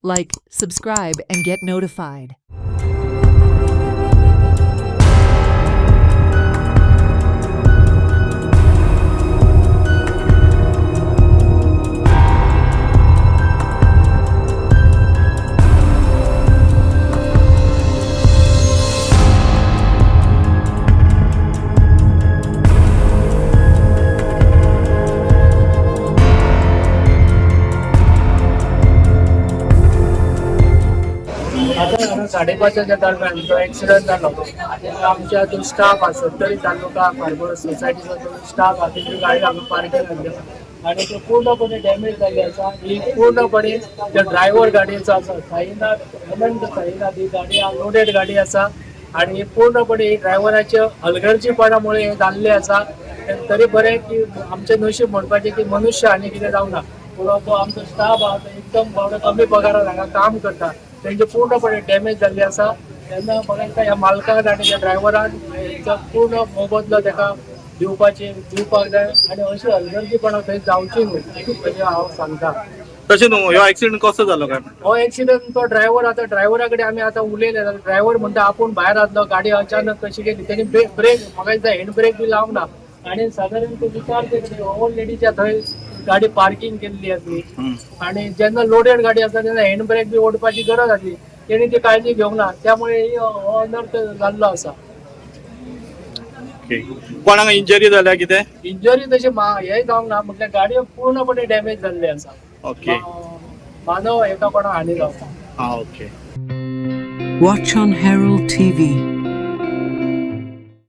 Like, subscribe, and get notified. आता 5:30च्या दरम्यान जो ऍक्सिडेंट झाला आमच्या जो स्टाफ हा सत्तरी तालुका फार्मर सोसायटीचा जो स्टाफ हा त्याची गाडी आम्ही पार्किंग घातली आणि तो पूर्णपणे डॅमेज झाली असा. ही पूर्णपणे त्या ड्रायव्हर गाडीचा असा साईनाथ ही गाडी लोडेड गाडी असा आणि पूर्णपणे ड्रायव्हराच्या हलगर्जीपणामुळे हे जाल्ले असा. तरी बरें की आमचे नशीब म्हणपाचे की मनुष्य आनी कितें जावना पूण तो आमचो स्टाफ हा तो एकदम बाबडो कमी पगारान हांगा काम करता त्यांचे पूर्णपणे डॅमेज झाले असा. तेन्ना म्हाका दिसता ह्या मालकान आनी त्या ड्रायव्हरान पूर्ण मोबदलो ताका दिवपाक जाय आनी अशी हलगर्जीपणां थंय जावची न्हू अशें हांव सांगता. तशें न्हू ह्यो ऍक्सिडेंट कसो जालो काय? हो ऍक्सिडेंट तो ड्रायव्हरा कडेन आमी आतां उलयले ड्रायव्हर म्हणटा आपूण भायर आसलो गाडी अचानक कशी गेली तेणी ब्रेक म्हाका दिसता हँड ब्रेक बी लावना आणि साधारण तो विचार ओल्ड लेडीच्या थंय गाडी पार्किंग केल्ली आसली आणि जेन्ना लोडेड गाडी आसा तेन्ना हँड ब्रेक बी ओडपाची गरज आसली तेणी ती काळजी घेवंक ना त्यामुळे हो अनर्थ जाल्लो आसा. कोणाक इंजरी जाल्या कितें? इंजरी तशी हे जावंक ना म्हटल्यार गाडयो पूर्णपणे डॅमेज जाल्ले आसा. ओके. मानव एका कोणाक हानी जावना. Okay. Watch on Herald TV.